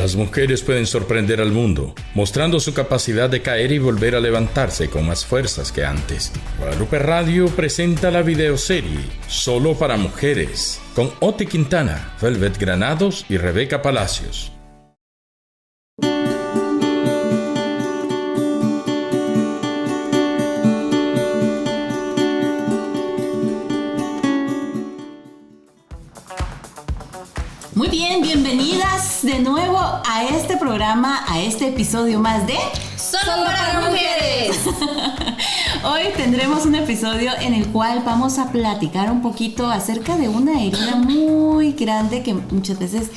Las mujeres pueden sorprender al mundo, mostrando su capacidad de caer y volver a levantarse con más fuerzas que antes. Guadalupe Radio presenta la videoserie Solo para Mujeres, con Oti Quintana, Velvet Granados y Rebeca Palacios. Muy bien, bienvenidas de nuevo a este programa, a este episodio más de Solo para Mujeres. Hoy tendremos un episodio en el cual vamos a platicar un poquito acerca de una herida muy grande que muchas veces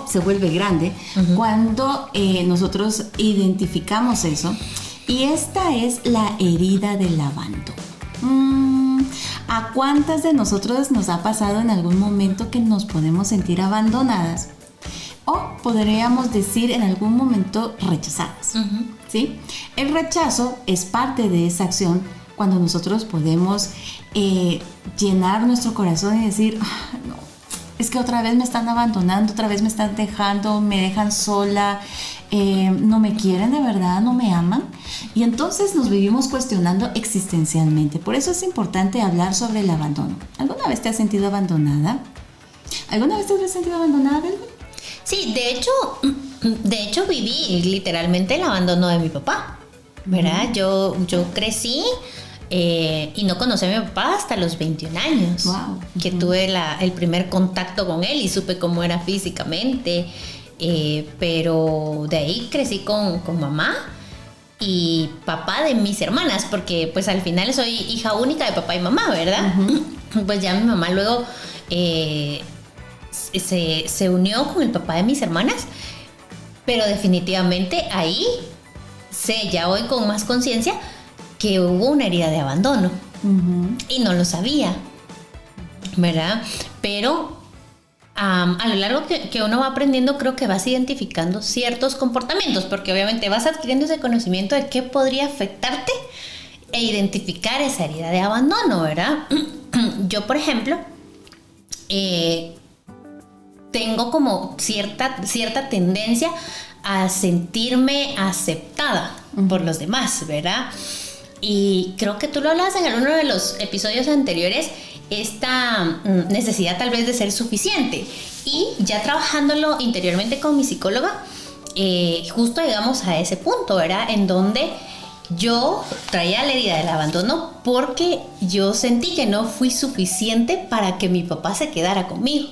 se vuelve grande cuando nosotros identificamos eso. Y esta es la herida del abandono. ¿A cuántas de nosotros nos ha pasado en algún momento que nos podemos sentir abandonadas? O podríamos decir en algún momento rechazadas. ¿Sí? El rechazo es parte de esa acción cuando nosotros podemos llenar nuestro corazón y decir, no, es que otra vez me están abandonando, otra vez me están dejando, me dejan sola, no me quieren de verdad, no me aman. Y entonces nos vivimos cuestionando existencialmente. Por eso es importante hablar sobre el abandono. ¿Alguna vez te has sentido abandonada? ¿Alguna vez te has sentido abandonada, Belén? Sí, de hecho viví literalmente el abandono de mi papá, ¿verdad? Yo crecí y no conocí a mi papá hasta los 21 años. Wow. Que tuve el primer contacto con él y supe cómo era físicamente. Pero de ahí crecí con mamá y papá de mis hermanas, porque pues al final soy hija única de papá y mamá, ¿verdad? Pues ya mi mamá luego se unió con el papá de mis hermanas, pero definitivamente ahí sé ya hoy con más conciencia que hubo una herida de abandono y no lo sabía, ¿verdad? Pero a lo largo que uno va aprendiendo, creo que vas identificando ciertos comportamientos, porque obviamente vas adquiriendo ese conocimiento de qué podría afectarte e identificar esa herida de abandono, ¿verdad? Yo, por ejemplo, tengo como cierta tendencia a sentirme aceptada por los demás, ¿verdad? Y creo que tú lo hablabas en alguno de los episodios anteriores, esta necesidad tal vez de ser suficiente. Y ya trabajándolo interiormente con mi psicóloga, justo llegamos a ese punto, ¿verdad? En donde yo traía la herida del abandono porque yo sentí que no fui suficiente para que mi papá se quedara conmigo.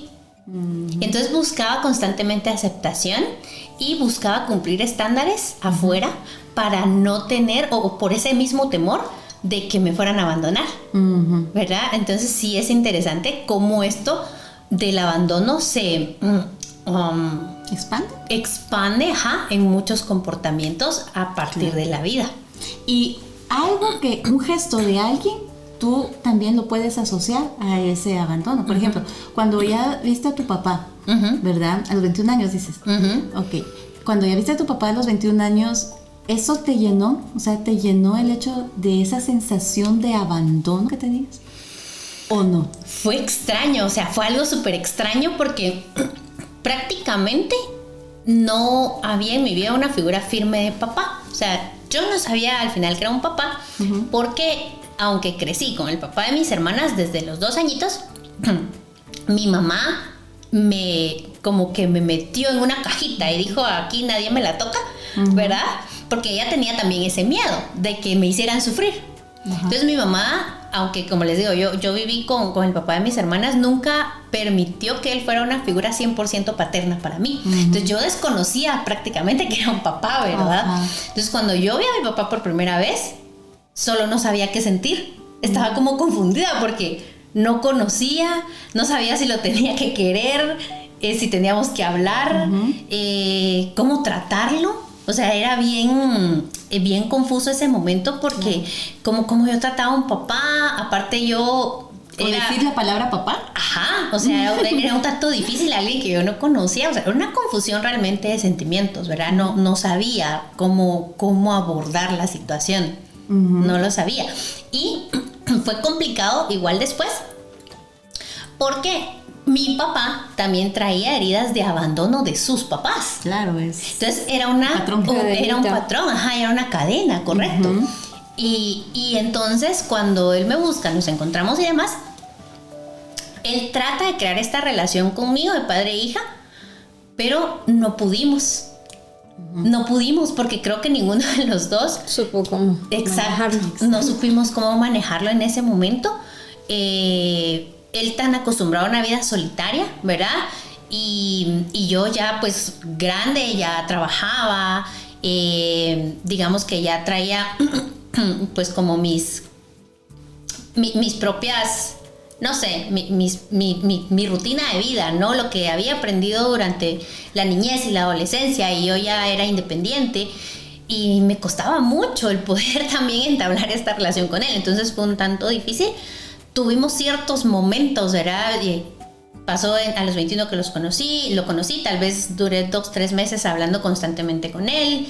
Entonces buscaba constantemente aceptación y buscaba cumplir estándares afuera para no tener, o por ese mismo temor de que me fueran a abandonar, ¿verdad? Entonces sí es interesante cómo esto del abandono se expande en muchos comportamientos a partir de la vida. Y un gesto de alguien, tú también lo puedes asociar a ese abandono. Por ejemplo, cuando ya viste a tu papá, ¿verdad? A los 21 años dices. Ok. Cuando ya viste a tu papá a los 21 años, ¿eso te llenó? O sea, ¿te llenó el hecho de esa sensación de abandono que tenías? ¿O no? Fue extraño, o sea, fue algo súper extraño porque prácticamente no había en mi vida una figura firme de papá. O sea, yo no sabía al final que era un papá porque aunque crecí con el papá de mis hermanas desde los 2 añitos, mi mamá como que me metió en una cajita y dijo, aquí nadie me la toca, ¿verdad? Porque ella tenía también ese miedo de que me hicieran sufrir. Entonces mi mamá, aunque como les digo, yo viví con el papá de mis hermanas, nunca permitió que él fuera una figura 100% paterna para mí. Entonces yo desconocía prácticamente que era un papá, ¿verdad? Entonces cuando yo vi a mi papá por primera vez, solo no sabía qué sentir. Estaba como confundida porque no conocía, no sabía si lo tenía que querer, si teníamos que hablar, cómo tratarlo. O sea, era bien confuso ese momento porque como yo trataba a un papá, aparte yo... ¿Decir la palabra papá? Ajá, o sea, era un trato difícil a alguien que yo no conocía, o sea, era una confusión realmente de sentimientos, ¿verdad? No sabía cómo abordar la situación, no lo sabía. Y fue complicado igual después, porque mi papá también traía heridas de abandono de sus papás. Claro, es. Entonces era un patrón, era una cadena, correcto. Uh-huh. Y entonces cuando él me busca, nos encontramos y demás, él trata de crear esta relación conmigo de padre e hija, pero no pudimos. Uh-huh. No pudimos porque creo que ninguno de los dos supo cómo manejarlo. No supimos cómo manejarlo en ese momento. Él tan acostumbrado a una vida solitaria, ¿verdad? Y yo ya pues grande, ya trabajaba, digamos que ya traía pues como mis propias, no sé, mi rutina de vida, ¿no? Lo que había aprendido durante la niñez y la adolescencia, y yo ya era independiente y me costaba mucho el poder también entablar esta relación con él, entonces fue un tanto difícil. Tuvimos ciertos momentos, ¿verdad? Pasó a los 21 que lo conocí, tal vez duré 2-3 meses hablando constantemente con él.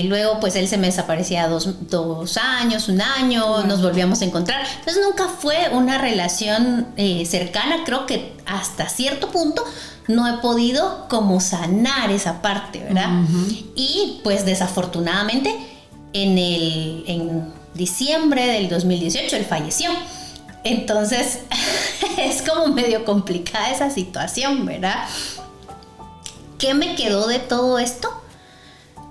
Luego pues él se me desaparecía 2 años, 1 año, wow. Nos volvíamos a encontrar. Entonces nunca fue una relación cercana. Creo que hasta cierto punto no he podido como sanar esa parte, ¿verdad? Uh-huh. Y pues desafortunadamente en diciembre del 2018 él falleció. Entonces es como medio complicada esa situación, ¿verdad? ¿Qué me quedó de todo esto?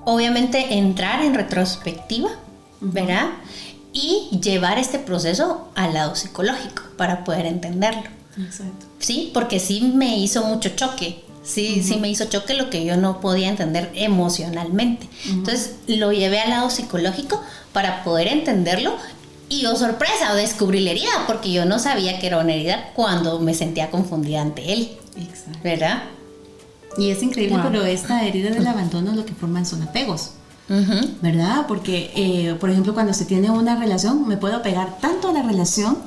Obviamente entrar en retrospectiva, ¿verdad? Y llevar este proceso al lado psicológico para poder entenderlo. Exacto. Sí, porque sí me hizo mucho choque. Sí, uh-huh. Sí me hizo choque lo que yo no podía entender emocionalmente. Uh-huh. Entonces lo llevé al lado psicológico para poder entenderlo. Y oh sorpresa, descubrí la herida, porque yo no sabía que era una herida cuando me sentía confundida ante él. Exacto. ¿Verdad? Y es increíble, wow. Pero esta herida del abandono lo que forman son apegos, uh-huh. ¿verdad? Porque, por ejemplo, cuando se tiene una relación, me puedo apegar tanto a la relación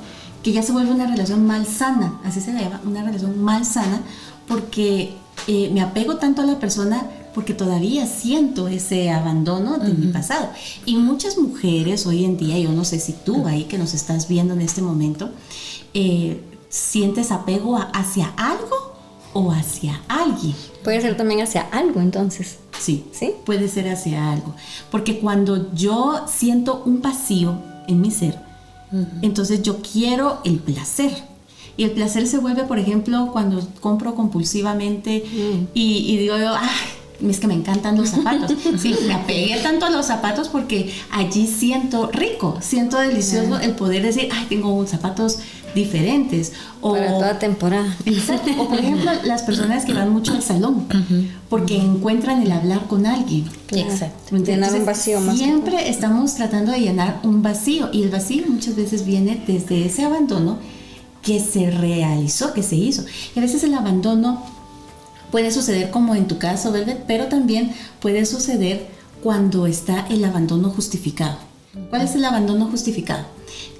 que ya se vuelve una relación malsana, así se llama, una relación malsana, porque me apego tanto a la persona porque todavía siento ese abandono de uh-huh. mi pasado. Y muchas mujeres hoy en día, yo no sé si tú ahí que nos estás viendo en este momento, sientes apego hacia algo o hacia alguien. Puede ser también hacia algo, entonces. Sí, puede ser hacia algo. Porque cuando yo siento un vacío en mi ser, uh-huh. entonces yo quiero el placer. Y el placer se vuelve, por ejemplo, cuando compro compulsivamente y digo yo, es que me encantan los zapatos. Sí, me apegué tanto a los zapatos porque allí siento rico, siento delicioso el poder decir, tengo zapatos diferentes. Para toda temporada. Exacto. O por ejemplo, las personas que van mucho al salón, uh-huh. porque encuentran el hablar con alguien. Exacto. Llenar un vacío más. Siempre estamos tratando de llenar un vacío, y el vacío muchas veces viene desde ese abandono que se realizó, que se hizo. Y a veces el abandono puede suceder como en tu caso, Velvet, pero también puede suceder cuando está el abandono justificado. ¿Cuál es el abandono justificado?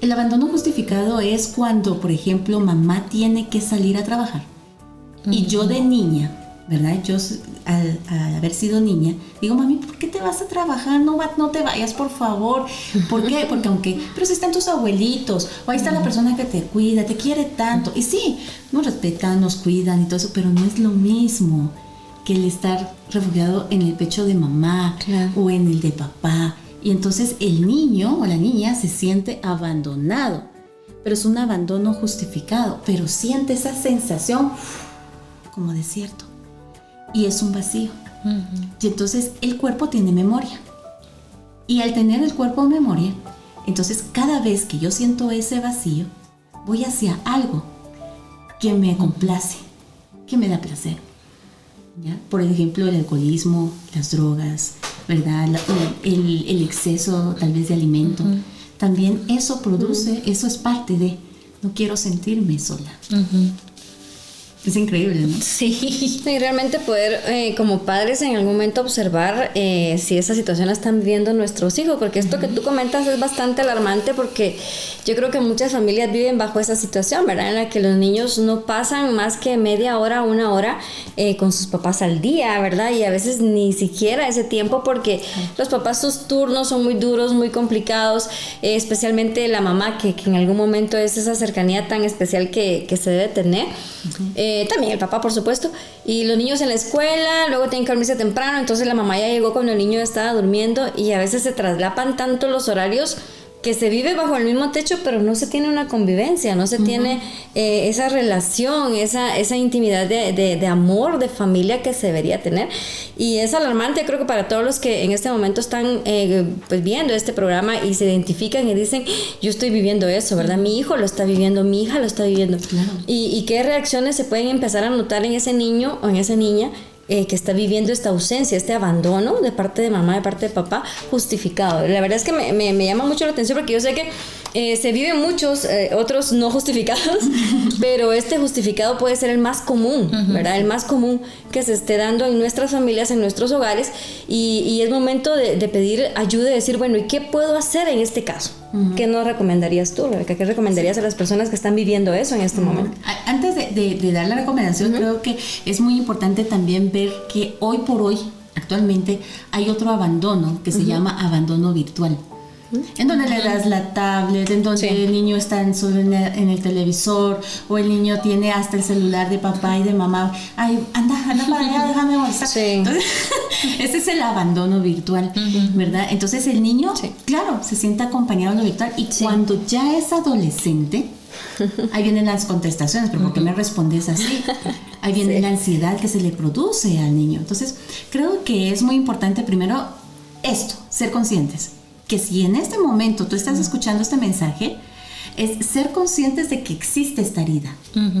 El abandono justificado es cuando, por ejemplo, mamá tiene que salir a trabajar. Uh-huh. Y yo de niña, ¿verdad? Yo al haber sido niña, digo, mami, ¿por qué te vas a trabajar? No te vayas, por favor. ¿Por qué? Porque pero si están tus abuelitos, o ahí está la persona que te cuida, te quiere tanto. Y sí, nos respetan, nos cuidan y todo eso, pero no es lo mismo que el estar refugiado en el pecho de mamá, claro. o en el de papá. Y entonces el niño o la niña se siente abandonado, pero es un abandono justificado, pero siente esa sensación como desierto. Y es un vacío. Uh-huh. Y entonces el cuerpo tiene memoria. Y al tener el cuerpo en memoria, entonces cada vez que yo siento ese vacío, voy hacia algo que me complace, que me da placer. ¿Ya? Por ejemplo, el alcoholismo, las drogas, ¿verdad? El exceso tal vez de alimento. Uh-huh. También eso produce, eso es parte de, no quiero sentirme sola. Uh-huh. Es increíble, ¿no? Sí. Y realmente poder, como padres, en algún momento observar si esa situación la están viviendo nuestros hijos, porque esto que tú comentas es bastante alarmante, porque yo creo que muchas familias viven bajo esa situación, ¿verdad? En la que los niños no pasan más que media hora, 1 hora con sus papás al día, ¿verdad? Y a veces ni siquiera ese tiempo, porque los papás, sus turnos son muy duros, muy complicados, especialmente la mamá, que en algún momento es esa cercanía tan especial que se debe tener. Uh-huh. También el papá, por supuesto. Y los niños en la escuela, luego tienen que dormirse temprano, entonces la mamá ya llegó cuando el niño estaba durmiendo y a veces se traslapan tanto los horarios que se vive bajo el mismo techo, pero no se tiene una convivencia, no se tiene esa relación, esa intimidad de amor, de familia que se debería tener. Y es alarmante, creo que para todos los que en este momento están pues viendo este programa y se identifican y dicen, yo estoy viviendo eso, ¿verdad? Mi hijo lo está viviendo, mi hija lo está viviendo. Claro. Y qué reacciones se pueden empezar a notar en ese niño o en esa niña que está viviendo esta ausencia, este abandono de parte de mamá, de parte de papá, justificado. La verdad es que me llama mucho la atención porque yo sé que se viven muchos otros no justificados, pero este justificado puede ser el más común, ¿verdad? El más común que se esté dando en nuestras familias, en nuestros hogares, y es momento de pedir ayuda y decir, bueno, ¿y qué puedo hacer en este caso? ¿Qué nos recomendarías tú, Rebeca? ¿Qué recomendarías a las personas que están viviendo eso en este momento? Antes de dar la recomendación, creo que es muy importante también ver que hoy por hoy, actualmente, hay otro abandono que se llama abandono virtual. En donde le das la tablet, en donde el niño está solo en el televisor, o el niño tiene hasta el celular de papá y de mamá. Ay, anda para allá, déjame molestar. Entonces, ese es el abandono virtual, ¿verdad? Entonces el niño, claro, se siente acompañado en lo virtual, y cuando ya es adolescente, ahí vienen las contestaciones, pero ¿por qué me respondes así? Ahí viene la ansiedad que se le produce al niño. Entonces, creo que es muy importante primero esto, ser conscientes. Que si en este momento tú estás escuchando este mensaje, es ser conscientes de que existe esta herida.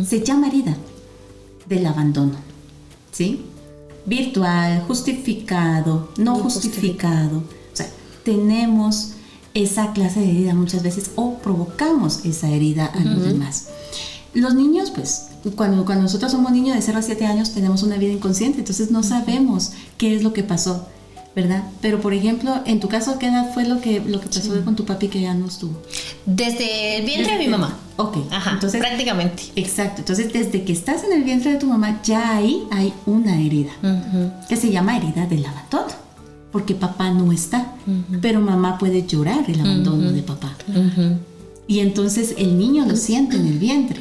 Se llama herida del abandono, ¿sí? Virtual, justificado, no justificado. O sea, tenemos esa clase de herida muchas veces, o provocamos esa herida a los demás. Los niños, pues, cuando nosotros somos niños de 0 a 7 años, tenemos una vida inconsciente, entonces no sabemos qué es lo que pasó, ¿verdad? Pero, por ejemplo, en tu caso, ¿qué edad fue lo que pasó con tu papi que ya no estuvo? Desde el vientre de mi mamá. Ok. Ajá, entonces, prácticamente. Exacto. Entonces, desde que estás en el vientre de tu mamá, ya ahí hay una herida que se llama herida del abandono, porque papá no está, pero mamá puede llorar el abandono de papá. Y entonces el niño lo siente en el vientre.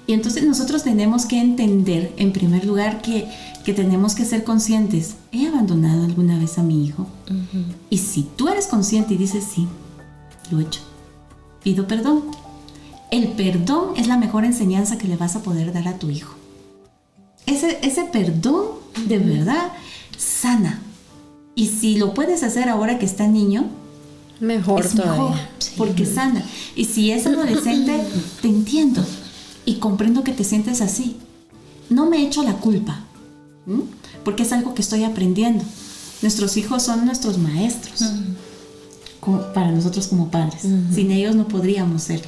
Y entonces nosotros tenemos que entender, en primer lugar, que tenemos que ser conscientes. ¿He abandonado alguna vez a mi hijo? Y si tú eres consciente y dices, sí, lo he hecho, pido perdón. El perdón es la mejor enseñanza que le vas a poder dar a tu hijo. Ese perdón, de verdad, sana. Y si lo puedes hacer ahora que está niño, mejor es todavía. mejor, porque sana. Y si es adolescente, te entiendo y comprendo que te sientes así. No me echo la culpa, porque es algo que estoy aprendiendo. Nuestros hijos son nuestros maestros, para nosotros como padres. Sin ellos no podríamos ser,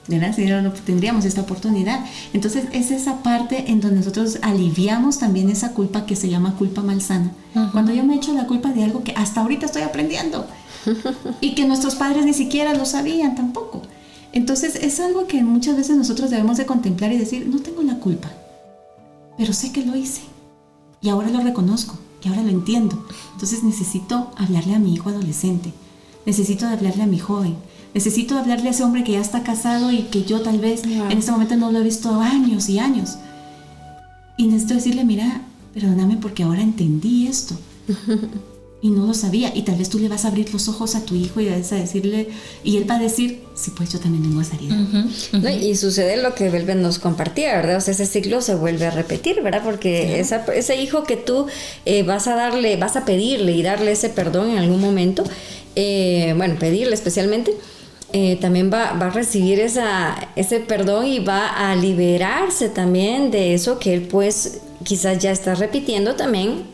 ¿verdad? Sin ellos no tendríamos esta oportunidad. Entonces es esa parte en donde nosotros aliviamos también esa culpa que se llama culpa malsana. Cuando yo me echo la culpa de algo que hasta ahorita estoy aprendiendo y que nuestros padres ni siquiera lo sabían tampoco. Entonces es algo que muchas veces nosotros debemos de contemplar y decir, no tengo la culpa, pero sé que lo hice y ahora lo reconozco y ahora lo entiendo. Entonces necesito hablarle a mi hijo adolescente, necesito hablarle a mi joven, necesito hablarle a ese hombre que ya está casado y que yo tal vez en este momento no lo he visto años y años, y necesito decirle, mira, perdóname porque ahora entendí esto y no lo sabía. Y tal vez tú le vas a abrir los ojos a tu hijo y vas a decirle, y él va a decir, sí, pues yo también tengo esa herida. No, y sucede lo que Belben nos compartía, ¿verdad? O sea, ese ciclo se vuelve a repetir, ¿verdad? Porque ese hijo que tú vas a pedirle y darle ese perdón en algún momento, pedirle especialmente, también va a recibir ese perdón y va a liberarse también de eso que él pues quizás ya está repitiendo también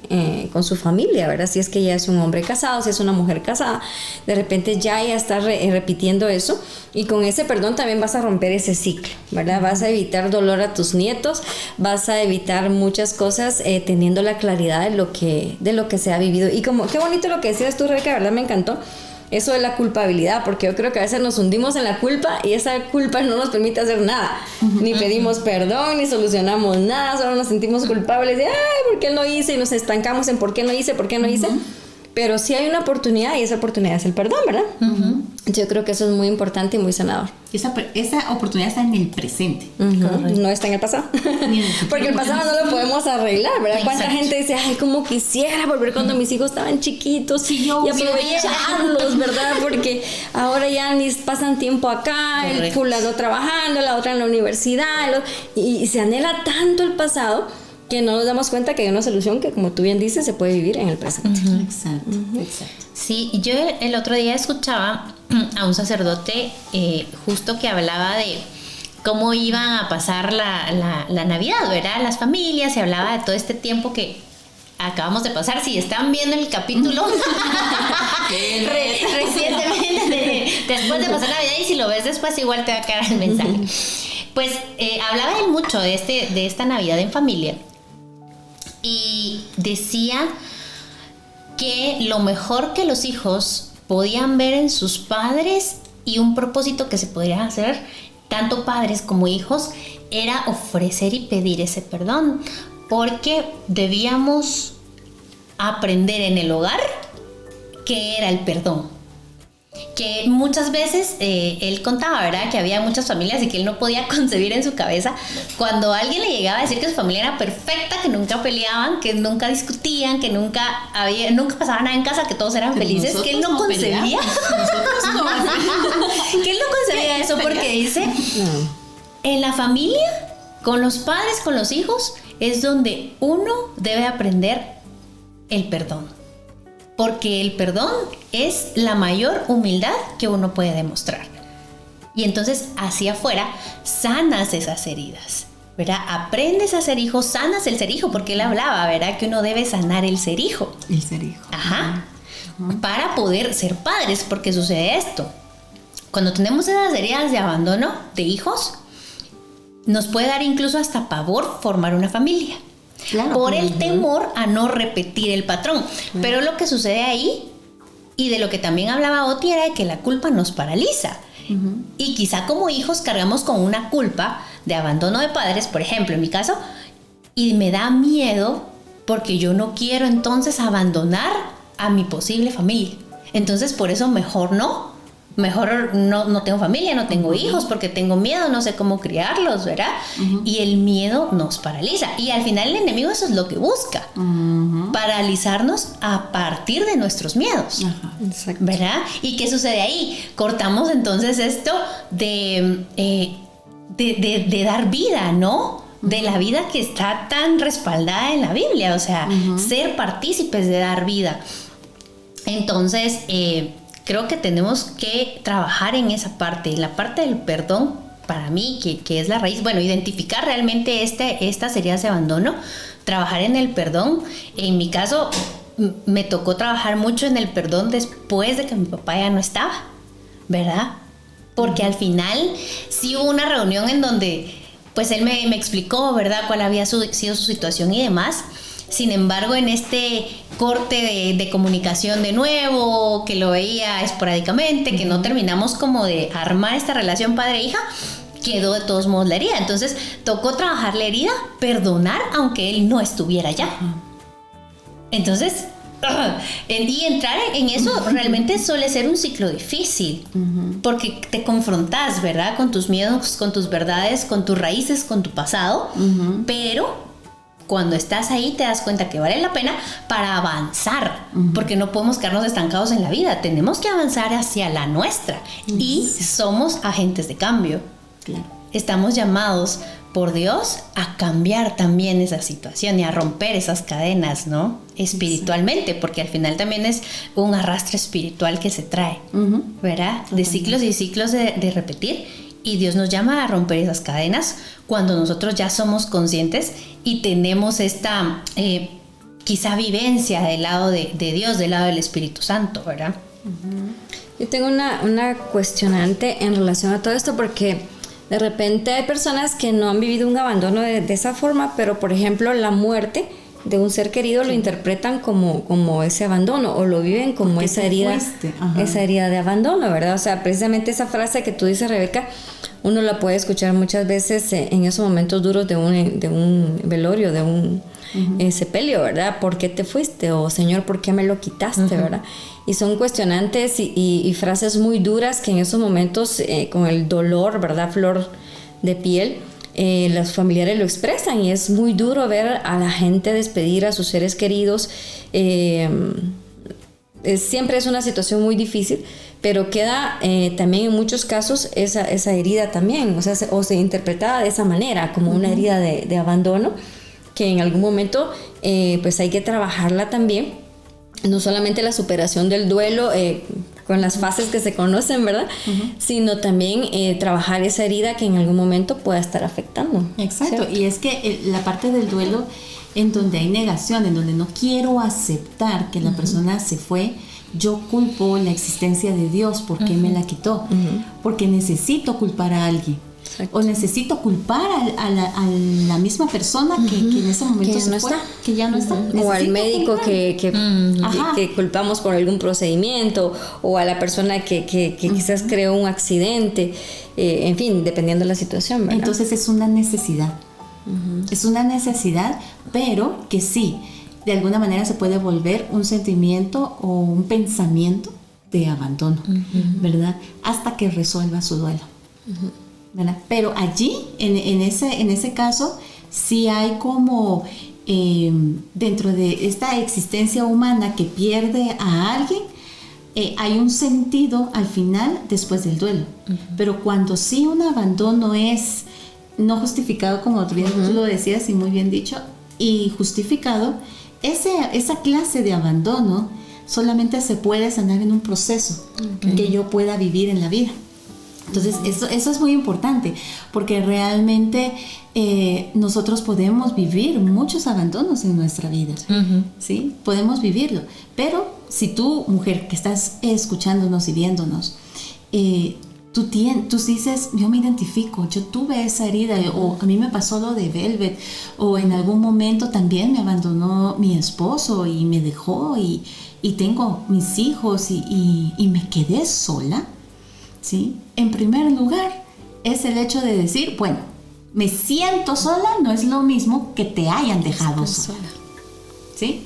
con su familia, ¿verdad? Si es que ya es un hombre casado, si es una mujer casada, de repente ya está repitiendo eso, y con ese perdón también vas a romper ese ciclo, ¿verdad? Vas a evitar dolor a tus nietos, vas a evitar muchas cosas teniendo la claridad de lo que se ha vivido. Y como qué bonito lo que decías tú, Rebeca, ¿verdad? Me encantó eso de la culpabilidad, porque yo creo que a veces nos hundimos en la culpa y esa culpa no nos permite hacer nada, ni pedimos perdón, ni solucionamos nada, solo nos sentimos culpables de, ay, ¿por qué no hice? Y nos estancamos en ¿por qué no hice? pero sí hay una oportunidad y esa oportunidad es el perdón, ¿verdad? Yo creo que eso es muy importante y muy sanador. Esa oportunidad está en el presente. No está en el pasado. Porque el pasado no lo podemos arreglar, ¿verdad? Exacto. ¿Cuánta gente dice, ay, cómo quisiera volver cuando mis hijos estaban chiquitos y aprovecharlos, ¿verdad? Porque ahora ya ni pasan tiempo acá, Correcto. el fulano trabajando, la otra en la universidad, y se anhela tanto el pasado que no nos damos cuenta que hay una solución que, como tú bien dices, se puede vivir en el presente. Exacto, exacto. Sí, yo el otro día escuchaba a un sacerdote justo que hablaba de cómo iban a pasar la Navidad, ¿verdad? Las familias, y hablaba de todo este tiempo que acabamos de pasar. Si están viendo el capítulo recientemente, después de pasar Navidad, y si lo ves después igual te va a quedar el mensaje. Pues hablaba él mucho de esta Navidad en familia, y decía que lo mejor que los hijos podían ver en sus padres, y un propósito que se podría hacer tanto padres como hijos, era ofrecer y pedir ese perdón, porque debíamos aprender en el hogar qué era el perdón. Que muchas veces él contaba, ¿verdad?, que había muchas familias y que él no podía concebir en su cabeza cuando alguien le llegaba a decir que su familia era perfecta, que nunca peleaban, que nunca discutían, que nunca pasaba nada en casa, que todos eran felices, que él no concebía. Que él no concebía eso, porque dice, en la familia, con los padres, con los hijos, es donde uno debe aprender el perdón. Porque el perdón es la mayor humildad que uno puede demostrar. Y entonces, hacia afuera, sanas esas heridas, ¿verdad? Aprendes a ser hijo, sanas el ser hijo, porque él hablaba, ¿verdad?, que uno debe sanar el ser hijo. El ser hijo. Ajá. Para poder ser padres, porque sucede esto. Cuando tenemos esas heridas de abandono de hijos, nos puede dar incluso hasta pavor formar una familia. Claro, por el temor a no repetir el patrón. Pero lo que sucede ahí, y de lo que también hablaba Oti, era de que la culpa nos paraliza. Y quizá como hijos cargamos con una culpa de abandono de padres, por ejemplo, en mi caso, y me da miedo porque yo no quiero entonces abandonar a mi posible familia. Entonces por eso mejor no tengo familia, no tengo hijos, porque tengo miedo, no sé cómo criarlos, ¿verdad? Y el miedo nos paraliza, y al final el enemigo eso es lo que busca, paralizarnos a partir de nuestros miedos. ¿Verdad? ¿Y qué sucede ahí? Cortamos entonces esto de dar vida, ¿no? De la vida que está tan respaldada en la Biblia, o sea, ser partícipes de dar vida. Entonces, creo que tenemos que trabajar en esa parte, la parte del perdón, para mí, que es la raíz. Bueno, identificar realmente estas heridas de abandono, trabajar en el perdón. En mi caso, me tocó trabajar mucho en el perdón después de que mi papá ya no estaba, ¿verdad? Porque al final sí hubo una reunión en donde pues él me explicó, ¿verdad?, cuál había sido su situación y demás. Sin embargo, en este corte de comunicación de nuevo, que lo veía esporádicamente, que no terminamos como de armar esta relación padre-hija, quedó de todos modos la herida. Entonces tocó trabajar la herida, perdonar aunque él no estuviera ya. Entonces, y entrar en eso realmente suele ser un ciclo difícil, porque te confrontas, ¿verdad?, con tus miedos, con tus verdades, con tus raíces, con tu pasado, pero cuando estás ahí te das cuenta que vale la pena para avanzar, porque no podemos quedarnos estancados en la vida, tenemos que avanzar hacia la nuestra, y somos agentes de cambio. Claro. Estamos llamados por Dios a cambiar también esa situación y a romper esas cadenas, ¿no? Espiritualmente, porque al final también es un arrastre espiritual que se trae, ¿verdad? De ciclos y ciclos de repetir. Y Dios nos llama a romper esas cadenas cuando nosotros ya somos conscientes y tenemos esta quizá vivencia del lado de Dios, del lado del Espíritu Santo, ¿verdad? Yo tengo una cuestionante en relación a todo esto, porque de repente hay personas que no han vivido un abandono de esa forma, pero por ejemplo la muerte de un ser querido lo interpretan como ese abandono o lo viven como porque esa herida de abandono, ¿verdad? O sea, precisamente esa frase que tú dices, Rebeca, uno la puede escuchar muchas veces en esos momentos duros de un velorio, de un sepelio, ¿verdad? ¿Por qué te fuiste? O Señor, ¿por qué me lo quitaste? ¿Verdad? Y son cuestionantes y frases muy duras que en esos momentos, con el dolor, ¿verdad? Flor de piel, los familiares lo expresan, y es muy duro ver a la gente despedir a sus seres queridos. Siempre es una situación muy difícil, pero queda también en muchos casos esa herida también, o sea, se interpretaba de esa manera, como una herida de abandono, que en algún momento pues hay que trabajarla también, no solamente la superación del duelo con las fases que se conocen, ¿verdad? Sino también trabajar esa herida que en algún momento pueda estar afectando. Exacto, ¿cierto? y es que la parte del duelo en donde hay negación, en donde no quiero aceptar que la persona se fue, yo culpo la existencia de Dios. ¿Por qué me la quitó? Porque necesito culpar a alguien. Exacto. O necesito culpar a la misma persona que en ese momento que se no fue, está. que ya no está. O al médico culpar. que culpamos por algún procedimiento, o a la persona que quizás creó un accidente, en fin, dependiendo de la situación, ¿verdad? Entonces es una necesidad. Es una necesidad, pero que sí, de alguna manera se puede volver un sentimiento o un pensamiento de abandono, ¿verdad? Hasta que resuelva su duelo. ¿Verdad? Pero allí, en ese caso, sí hay como dentro de esta existencia humana que pierde a alguien, hay un sentido al final después del duelo. Pero cuando sí un abandono es no justificado, como tú lo decías y muy bien dicho, y justificado, esa clase de abandono solamente se puede sanar en un proceso que yo pueda vivir en la vida. Entonces, eso es muy importante, porque realmente nosotros podemos vivir muchos abandonos en nuestra vida, ¿sí? Podemos vivirlo. Pero si tú, mujer, que estás escuchándonos y viéndonos, tú dices, yo me identifico, yo tuve esa herida, o a mí me pasó lo de Velvet, o en algún momento también me abandonó mi esposo y me dejó, y tengo mis hijos y me quedé sola. ¿Sí? En primer lugar, es el hecho de decir, bueno, me siento sola, no es lo mismo que te hayan dejado sola. ¿Sí?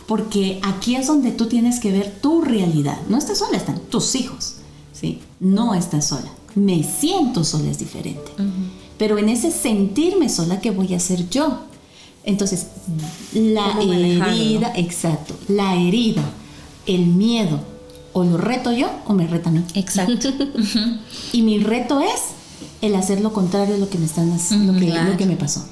Porque aquí es donde tú tienes que ver tu realidad. No estás sola, están tus hijos. ¿Sí? No estás sola. Me siento sola es diferente. Pero en ese sentirme sola, ¿qué voy a hacer yo? Entonces, la herida, exacto, la herida, el miedo, o lo reto yo o me reta a mí. Exacto. Y mi reto es el hacer lo contrario de lo que me están haciendo, lo que me pasó.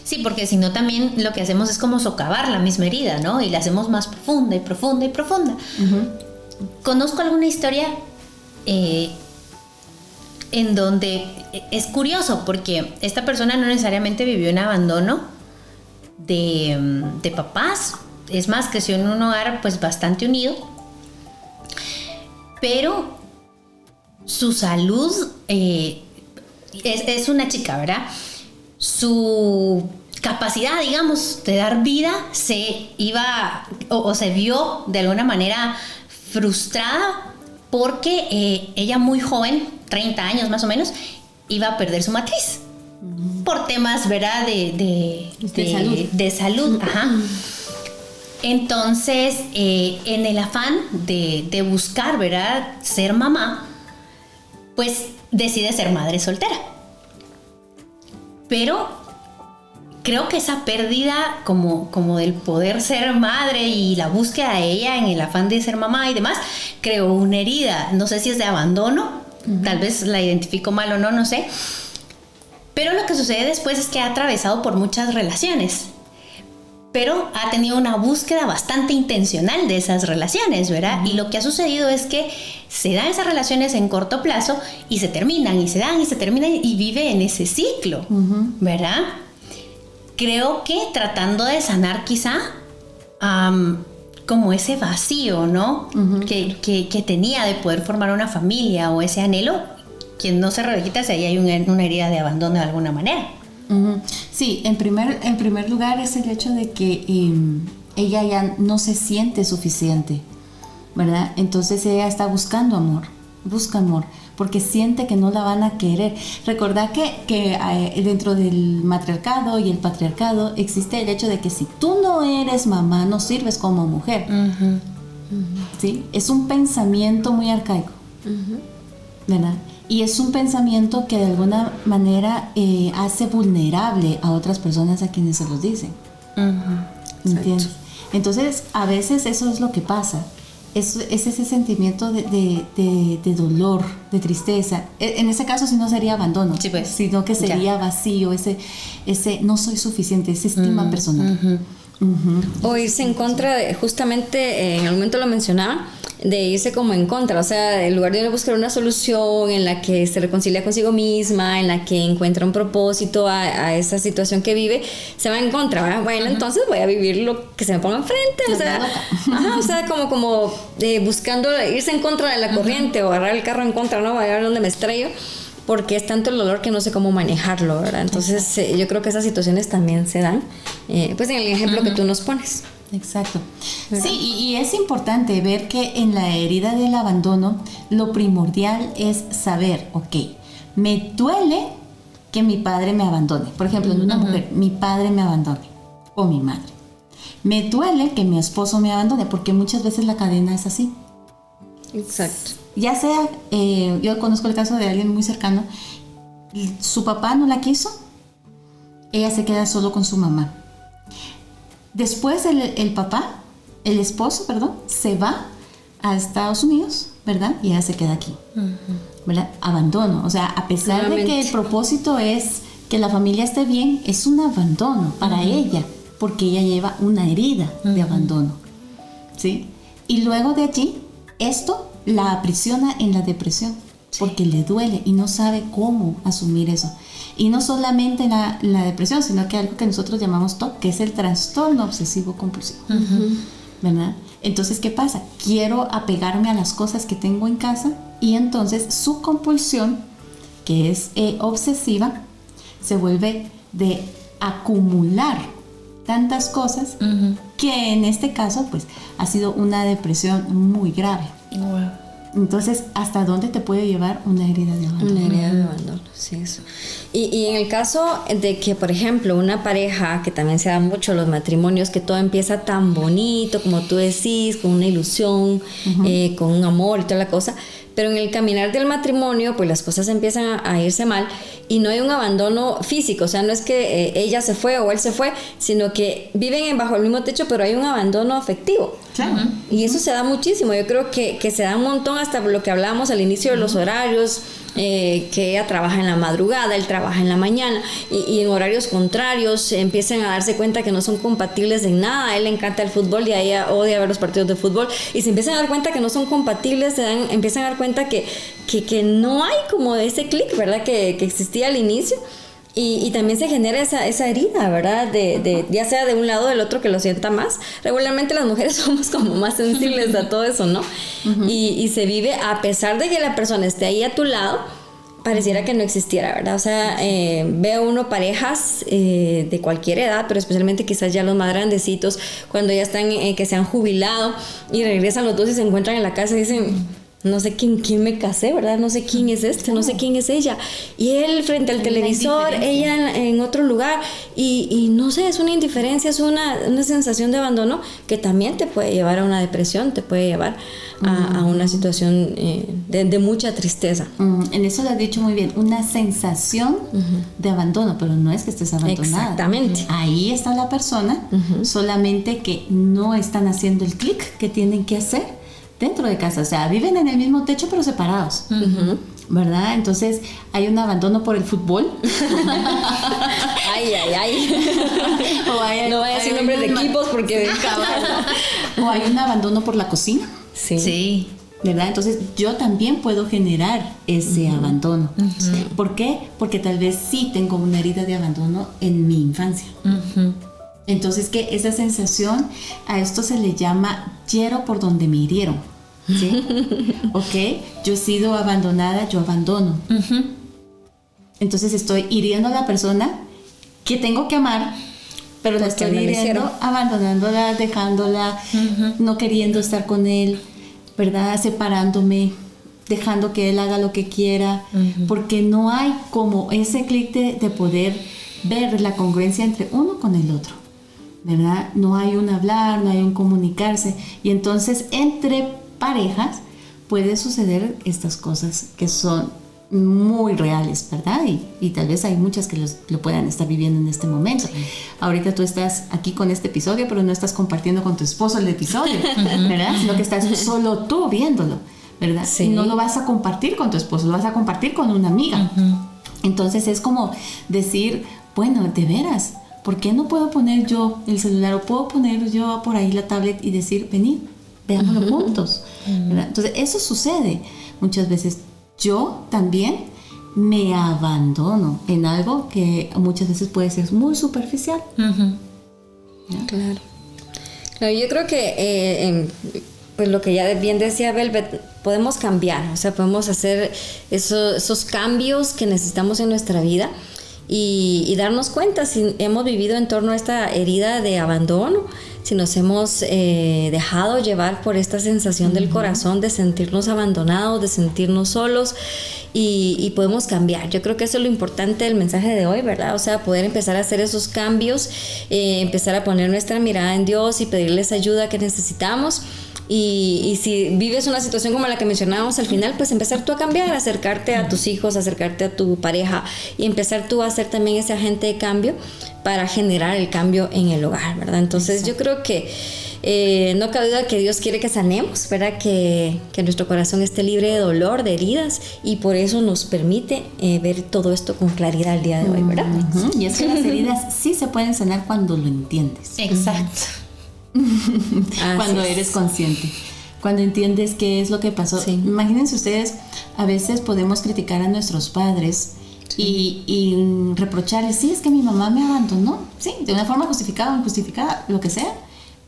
Sí, porque si no también lo que hacemos es como socavar la misma herida, ¿no? Y la hacemos más profunda y profunda y profunda. Conozco alguna historia en donde es curioso, porque esta persona no necesariamente vivió en abandono de papás. Es más, creció en un hogar pues bastante unido, pero su salud es una chica, ¿verdad? Su capacidad, digamos, de dar vida se iba o se vio de alguna manera frustrada porque ella muy joven, 30 años más o menos, iba a perder su matriz por temas, ¿verdad? De salud. Ajá. Entonces, en el afán de buscar, ¿verdad?, ser mamá, pues decide ser madre soltera. Pero creo que esa pérdida como del poder ser madre y la búsqueda de ella en el afán de ser mamá y demás, creó una herida. No sé si es de abandono, tal vez la identifico mal o no, no sé. Pero lo que sucede después es que ha atravesado por muchas relaciones. Pero ha tenido una búsqueda bastante intencional de esas relaciones, ¿verdad? Y lo que ha sucedido es que se dan esas relaciones en corto plazo y se terminan, y se dan y se terminan, y vive en ese ciclo, ¿verdad? Creo que tratando de sanar quizá como ese vacío, ¿no? Que tenía de poder formar una familia, o ese anhelo, que no se requita si ahí hay una herida de abandono de alguna manera. Sí, en primer lugar es el hecho de que ella ya no se siente suficiente, ¿verdad? Entonces ella está busca amor, porque siente que no la van a querer. Recordad que dentro del matriarcado y el patriarcado existe el hecho de que si tú no eres mamá, no sirves como mujer. ¿Sí? Es un pensamiento muy arcaico, ¿verdad? Y es un pensamiento que de alguna manera hace vulnerable a otras personas a quienes se los dicen. ¿Entiendes? Entonces, a veces eso es lo que pasa. Es ese sentimiento de dolor, de tristeza. En ese caso, si no sería abandono, sí, pues, sino que sería vacío, ese no soy suficiente, esa estima personal. O irse en contra de, justamente en algún momento lo mencionaba, de irse como en contra, o sea, en lugar de buscar una solución en la que se reconcilia consigo misma, en la que encuentra un propósito a esa situación que vive, se va en contra, ¿verdad? Bueno, entonces voy a vivir lo que se me ponga enfrente, o sea, como buscando irse en contra de la corriente o agarrar el carro en contra, ¿no? Voy a ver dónde me estrello, porque es tanto el dolor que no sé cómo manejarlo, ¿verdad? Entonces yo creo que esas situaciones también se dan, pues en el ejemplo que tú nos pones. Exacto. ¿Verdad? Sí, y es importante ver que en la herida del abandono lo primordial es saber, ok, me duele que mi padre me abandone. Por ejemplo, en una mujer, mi padre me abandone o mi madre. Me duele que mi esposo me abandone, porque muchas veces la cadena es así. Exacto. Ya sea, yo conozco el caso de alguien muy cercano, su papá no la quiso, ella se queda solo con su mamá. Después el esposo, se va a Estados Unidos, ¿verdad? Y ella se queda aquí, ¿verdad? Abandono, o sea, a pesar de que el propósito es que la familia esté bien, es un abandono para ella, porque ella lleva una herida de abandono, ¿sí? Y luego de allí, esto la aprisiona en la depresión, porque le duele y no sabe cómo asumir eso. Y no solamente la depresión, sino que algo que nosotros llamamos TOC, que es el trastorno obsesivo compulsivo, ¿verdad? Entonces, ¿qué pasa? Quiero apegarme a las cosas que tengo en casa, y entonces su compulsión, que es obsesiva, se vuelve de acumular tantas cosas que en este caso pues ha sido una depresión muy grave. Wow. Entonces, ¿hasta dónde te puede llevar una herida de abandono? Una herida de abandono, sí, eso. Y en el caso de que, por ejemplo, una pareja, que también se da mucho los matrimonios, que todo empieza tan bonito, como tú decís, con una ilusión, con un amor y toda la cosa, pero en el caminar del matrimonio, pues las cosas empiezan a irse mal y no hay un abandono físico, o sea, no es que ella se fue o él se fue, sino que viven bajo el mismo techo, pero hay un abandono afectivo. Claro. Y eso se da muchísimo, yo creo que se da un montón, hasta lo que hablábamos al inicio de los horarios, que ella trabaja en la madrugada, él trabaja en la mañana, y en horarios contrarios empiezan a darse cuenta que no son compatibles en nada. A él le encanta el fútbol y a ella odia ver los partidos de fútbol, y se empiezan a dar cuenta que no son compatibles, empiezan a dar cuenta que no hay como ese clic, ¿verdad? Que existía al inicio. Y también se genera esa herida, ¿verdad? De ya sea de un lado o del otro, que lo sienta más. Regularmente las mujeres somos como más sensibles a todo eso, ¿no? Y se vive, a pesar de que la persona esté ahí a tu lado, pareciera que no existiera, ¿verdad? O sea, veo uno parejas de cualquier edad, pero especialmente quizás ya los más grandecitos, cuando ya están, que se han jubilado y regresan los dos y se encuentran en la casa y dicen... No sé quién me casé, ¿verdad? No sé quién es no sé quién es ella. Y él frente al televisor, ella en otro lugar. Y no sé, es una indiferencia, es una sensación de abandono que también te puede llevar a una depresión, te puede llevar a una situación de mucha tristeza. En eso lo has dicho muy bien, una sensación de abandono, pero no es que estés abandonada. Exactamente. Ahí está la persona, solamente que no están haciendo el clic que tienen que hacer dentro de casa, o sea, viven en el mismo techo pero separados, ¿verdad? Entonces hay un abandono por el fútbol. Ay. No vaya a decir nombres de equipos porque... O hay un abandono por la cocina. Sí. ¿Verdad? Entonces yo también puedo generar ese abandono. ¿Por qué? Porque tal vez sí tengo una herida de abandono en mi infancia. Entonces, que esa sensación, a esto se le llama hiero por donde me hirieron, ¿sí? Ok, yo he sido abandonada, yo abandono. Entonces estoy hiriendo a la persona que tengo que amar, pero la estoy hiriendo, abandonándola, dejándola, no queriendo estar con él, ¿verdad? Separándome, dejando que él haga lo que quiera, porque no hay como ese clic de poder ver la congruencia entre uno con el otro, ¿verdad? No hay un hablar, no hay un comunicarse, y entonces entre parejas puede suceder estas cosas que son muy reales, ¿verdad? Y tal vez hay muchas que lo puedan estar viviendo en este momento. Sí. Ahorita tú estás aquí con este episodio, pero no estás compartiendo con tu esposo el episodio, ¿verdad? Sino que estás solo tú viéndolo, ¿verdad? Sí. Y no lo vas a compartir con tu esposo, lo vas a compartir con una amiga. Entonces es como decir, bueno, de veras, ¿por qué no puedo poner yo el celular o puedo poner yo por ahí la tablet y decir, venid, veámoslo juntos, ¿verdad? Entonces eso sucede muchas veces. Yo también me abandono en algo que muchas veces puede ser muy superficial. Claro. Yo creo que pues lo que ya bien decía Velvet, podemos cambiar, o sea, podemos hacer esos cambios que necesitamos en nuestra vida y darnos cuenta si hemos vivido en torno a esta herida de abandono, si nos hemos dejado llevar por esta sensación del corazón de sentirnos abandonados, de sentirnos solos, y podemos cambiar. Yo creo que eso es lo importante del mensaje de hoy, ¿verdad? O sea, poder empezar a hacer esos cambios, empezar a poner nuestra mirada en Dios y pedirle esa ayuda que necesitamos. Y si vives una situación como la que mencionábamos al final, pues empezar tú a cambiar, acercarte a tus hijos, acercarte a tu pareja y empezar tú a ser también ese agente de cambio para generar el cambio en el hogar, ¿verdad? Entonces yo creo que no cabe duda que Dios quiere que sanemos, ¿verdad? Que nuestro corazón esté libre de dolor, de heridas, y por eso nos permite ver todo esto con claridad el día de hoy, ¿verdad? Y es que las heridas sí se pueden sanar cuando lo entiendes. Exacto. Cuando eres consciente, cuando entiendes qué es lo que pasó. Sí. Imagínense ustedes, a veces podemos criticar a nuestros padres y reprocharles, sí, es que mi mamá me abandonó, sí, de una forma justificada o injustificada, lo que sea,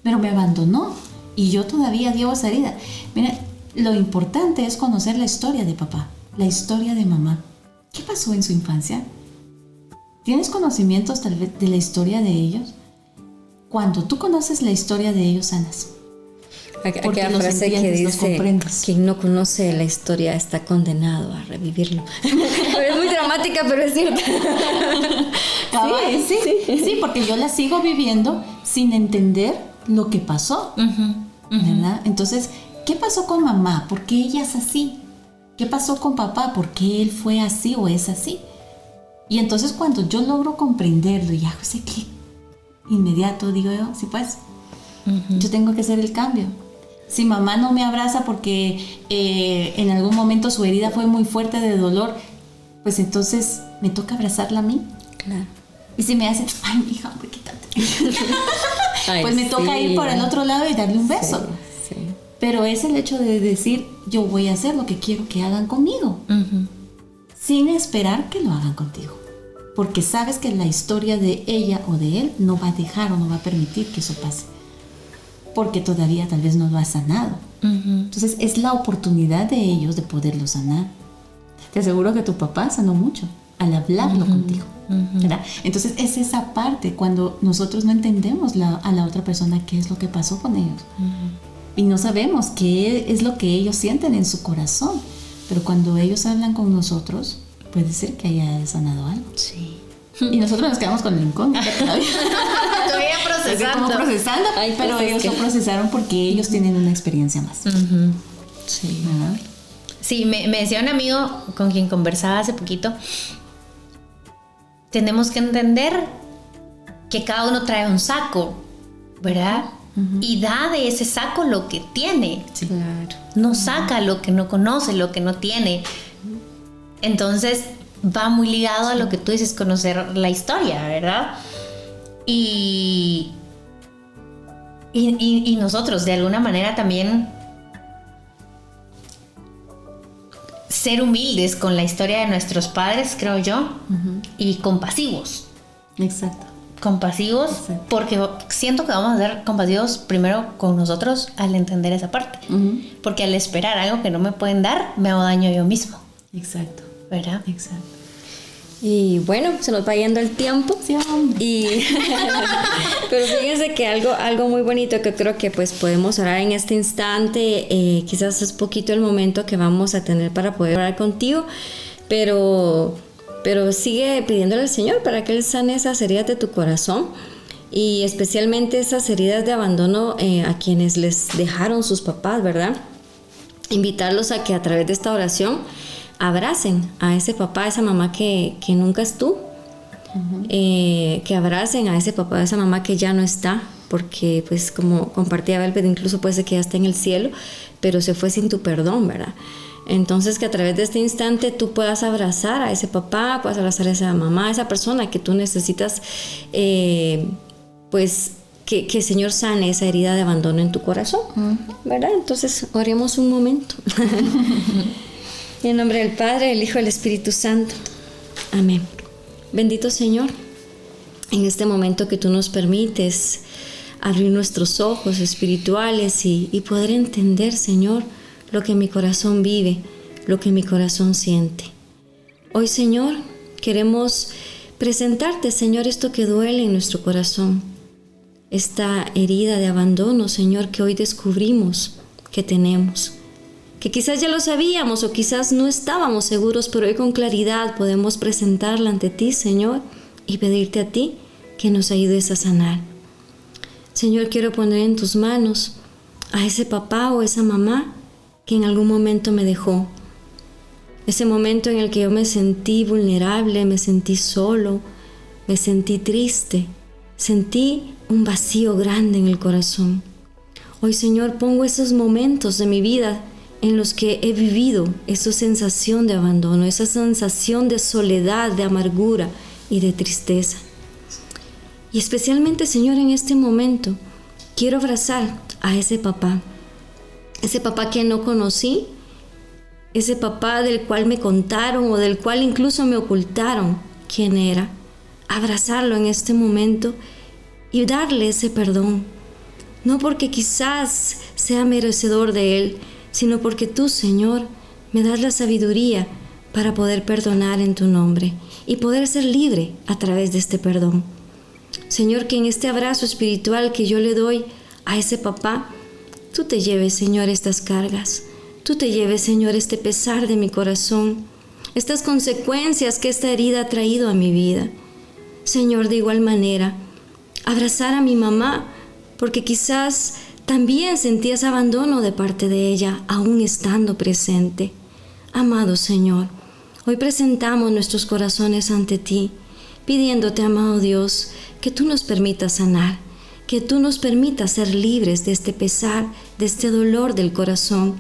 pero me abandonó y yo todavía llevo esa herida. Mira, lo importante es conocer la historia de papá, la historia de mamá. ¿Qué pasó en su infancia? ¿Tienes conocimientos tal vez de la historia de ellos? Cuando tú conoces la historia de ellos, sanas. Porque la frase que dice, quien no conoce la historia está condenado a revivirlo. Es muy dramática, pero es cierto. Sí, porque yo la sigo viviendo sin entender lo que pasó, ¿verdad? Entonces, ¿qué pasó con mamá? ¿Por qué ella es así? ¿Qué pasó con papá? ¿Por qué él fue así o es así? Y entonces cuando yo logro comprenderlo y hago ese clic inmediato, digo yo, sí pues, yo tengo que hacer el cambio. Si mamá no me abraza porque en algún momento su herida fue muy fuerte de dolor, pues entonces me toca abrazarla a mí. Claro. Y si me hace, ay, hija, hombre, quítate. Pues me toca ir por el otro lado y darle un beso. Sí. Pero es el hecho de decir, yo voy a hacer lo que quiero que hagan conmigo, sin esperar que lo hagan contigo. Porque sabes que la historia de ella o de él no va a dejar o no va a permitir que eso pase. Porque todavía tal vez no lo ha sanado. Entonces es la oportunidad de ellos de poderlo sanar. Te aseguro que tu papá sanó mucho al hablarlo contigo, ¿verdad? Entonces es esa parte cuando nosotros no entendemos a la otra persona qué es lo que pasó con ellos. Y no sabemos qué es lo que ellos sienten en su corazón. Pero cuando ellos hablan con nosotros, puede ser que haya sanado algo. Sí. Y nosotros nos quedamos con el incógnito todavía. Todavía procesando. Como procesando. Ay, pero ellos lo procesaron porque ellos tienen una experiencia más. Sí. ¿Verdad? Sí, me decía un amigo con quien conversaba hace poquito, tenemos que entender que cada uno trae un saco, ¿verdad? Y da de ese saco lo que tiene. Sí. Claro. No saca lo que no conoce, lo que no tiene. Entonces va muy ligado a lo que tú dices, conocer la historia, ¿verdad? Y nosotros de alguna manera también ser humildes con la historia de nuestros padres, creo yo, y compasivos. Exacto. Compasivos, exacto. Porque siento que vamos a ser compasivos primero con nosotros al entender esa parte. Porque al esperar algo que no me pueden dar, me hago daño yo mismo. Exacto. ¿Verdad? Exacto. Y bueno, se nos va yendo el tiempo. Sí, hombre. Pero fíjense que algo muy bonito que creo que pues podemos orar en este instante, quizás es poquito el momento que vamos a tener para poder orar contigo, pero sigue pidiéndole al Señor para que Él sane esas heridas de tu corazón y especialmente esas heridas de abandono a quienes les dejaron sus papás, ¿verdad? Invitarlos a que a través de esta oración abracen a ese papá, a esa mamá que nunca estuvo, que abracen a ese papá, a esa mamá que ya no está, porque pues como compartía Velvet, incluso puede ser que ya está en el cielo, pero se fue sin tu perdón, ¿verdad? Entonces que a través de este instante tú puedas abrazar a ese papá, puedas abrazar a esa mamá, a esa persona que tú necesitas, pues que el Señor sane esa herida de abandono en tu corazón, ¿verdad? Entonces oremos un momento. En nombre del Padre, del Hijo y del Espíritu Santo. Amén. Bendito Señor, en este momento que tú nos permites abrir nuestros ojos espirituales y poder entender, Señor, lo que mi corazón vive, lo que mi corazón siente. Hoy, Señor, queremos presentarte, Señor, esto que duele en nuestro corazón, esta herida de abandono, Señor, que hoy descubrimos que tenemos, que quizás ya lo sabíamos o quizás no estábamos seguros, pero hoy con claridad podemos presentarla ante ti, Señor, y pedirte a ti que nos ayudes a sanar. Señor, quiero poner en tus manos a ese papá o esa mamá que en algún momento me dejó. Ese momento en el que yo me sentí vulnerable, me sentí solo, me sentí triste, sentí un vacío grande en el corazón. Hoy, Señor, pongo esos momentos de mi vida en los que he vivido esa sensación de abandono, esa sensación de soledad, de amargura y de tristeza. Y especialmente, Señor, en este momento, quiero abrazar a ese papá que no conocí, ese papá del cual me contaron o del cual incluso me ocultaron quién era. Abrazarlo en este momento y darle ese perdón, no porque quizás sea merecedor de él, sino porque tú, Señor, me das la sabiduría para poder perdonar en tu nombre y poder ser libre a través de este perdón. Señor, que en este abrazo espiritual que yo le doy a ese papá, tú te lleves, Señor, estas cargas. Tú te lleves, Señor, este pesar de mi corazón, estas consecuencias que esta herida ha traído a mi vida. Señor, de igual manera, abrazar a mi mamá, porque quizás también sentías abandono de parte de ella, aún estando presente. Amado Señor, hoy presentamos nuestros corazones ante ti, pidiéndote, amado Dios, que tú nos permitas sanar, que tú nos permitas ser libres de este pesar, de este dolor del corazón.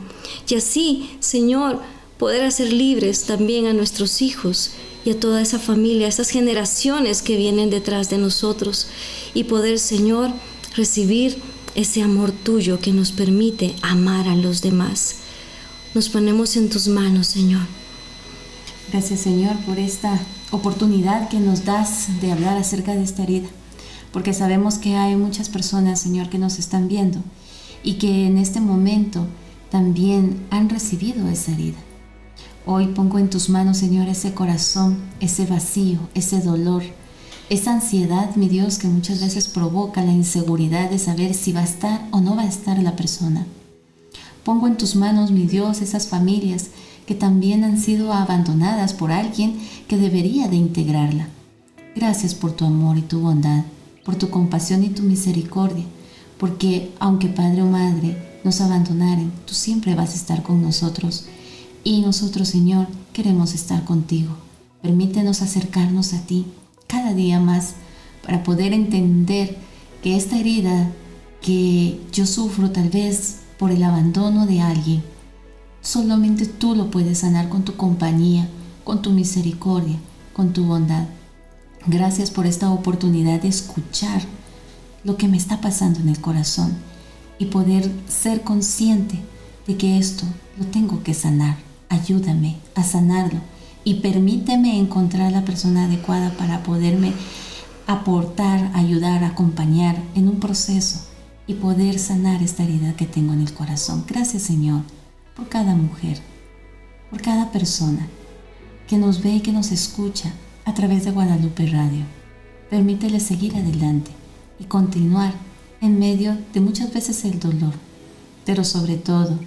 Y así, Señor, poder hacer libres también a nuestros hijos y a toda esa familia, a esas generaciones que vienen detrás de nosotros. Y poder, Señor, recibir ese amor tuyo que nos permite amar a los demás. Nos ponemos en tus manos, Señor. Gracias, Señor, por esta oportunidad que nos das de hablar acerca de esta herida, porque sabemos que hay muchas personas, Señor, que nos están viendo y que en este momento también han recibido esa herida. Hoy pongo en tus manos, Señor, ese corazón, ese vacío, ese dolor, esa ansiedad, mi Dios, que muchas veces provoca la inseguridad de saber si va a estar o no va a estar la persona. Pongo en tus manos, mi Dios, esas familias que también han sido abandonadas por alguien que debería de integrarla. Gracias por tu amor y tu bondad, por tu compasión y tu misericordia, porque aunque padre o madre nos abandonaren, tú siempre vas a estar con nosotros. Y nosotros, Señor, queremos estar contigo. Permítenos acercarnos a ti cada día más para poder entender que esta herida que yo sufro tal vez por el abandono de alguien, solamente tú lo puedes sanar con tu compañía, con tu misericordia, con tu bondad. Gracias por esta oportunidad de escuchar lo que me está pasando en el corazón y poder ser consciente de que esto lo tengo que sanar. Ayúdame a sanarlo y permíteme encontrar la persona adecuada para poderme aportar, ayudar, acompañar en un proceso y poder sanar esta herida que tengo en el corazón. Gracias, Señor, por cada mujer, por cada persona que nos ve y que nos escucha, a través de Guadalupe Radio. Permítele seguir adelante y continuar en medio de muchas veces el dolor, pero sobre todo,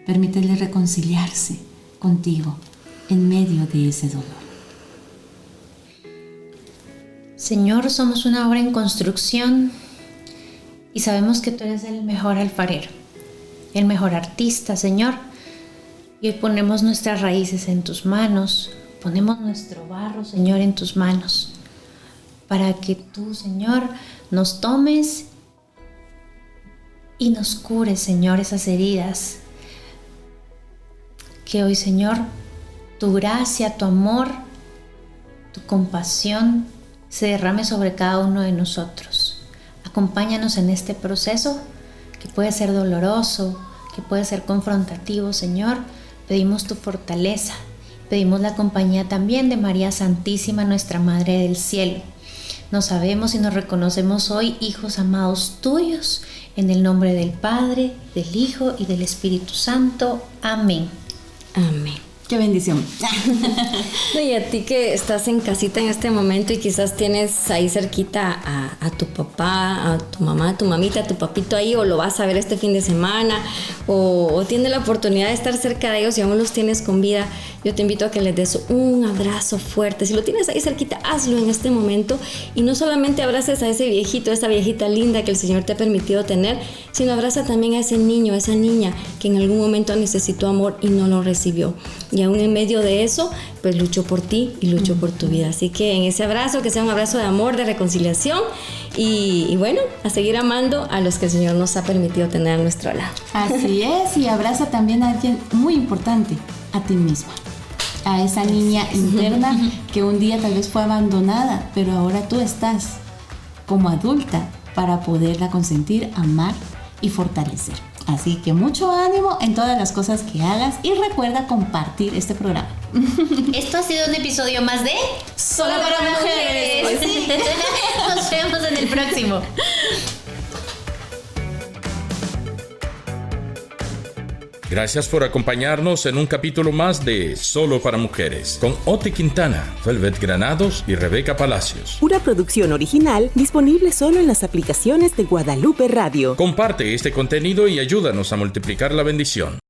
permítele reconciliarse contigo en medio de ese dolor. Señor, somos una obra en construcción y sabemos que tú eres el mejor alfarero, el mejor artista, Señor. Y hoy ponemos nuestras raíces en tus manos, ponemos nuestro barro, Señor, en tus manos, para que tú, Señor, nos tomes y nos cures, Señor, esas heridas. Que hoy, Señor, tu gracia, tu amor, tu compasión se derrame sobre cada uno de nosotros. Acompáñanos en este proceso que puede ser doloroso, que puede ser confrontativo, Señor. Pedimos tu fortaleza, pedimos la compañía también de María Santísima, nuestra Madre del Cielo. Nos sabemos y nos reconocemos hoy hijos amados tuyos, en el nombre del Padre, del Hijo y del Espíritu Santo. Amén. Amén. ¡Qué bendición! No, y a ti que estás en casita en este momento y quizás tienes ahí cerquita a tu papá, a tu mamá, a tu mamita, a tu papito ahí, o lo vas a ver este fin de semana, o tienes la oportunidad de estar cerca de ellos y aún los tienes con vida, yo te invito a que les des un abrazo fuerte. Si lo tienes ahí cerquita, hazlo en este momento, y no solamente abraces a ese viejito, esa viejita linda que el Señor te ha permitido tener, sino abraza también a ese niño, a esa niña que en algún momento necesitó amor y no lo recibió. Y aún en medio de eso, pues luchó por ti y luchó por tu vida. Así que en ese abrazo, que sea un abrazo de amor, de reconciliación y bueno, a seguir amando a los que el Señor nos ha permitido tener a nuestro lado. Así es, y abraza también a alguien muy importante, a ti misma. A esa niña interna que un día tal vez fue abandonada, pero ahora tú estás como adulta para poderla consentir, amar y fortalecer. Así que mucho ánimo en todas las cosas que hagas y recuerda compartir este programa. Esto ha sido un episodio más de Solo para Mujeres. Sí. Nos vemos en el próximo. Gracias por acompañarnos en un capítulo más de Solo para Mujeres, con Oti Quintana, Velvet Granados y Rebeca Palacios. Una producción original disponible solo en las aplicaciones de Guadalupe Radio. Comparte este contenido y ayúdanos a multiplicar la bendición.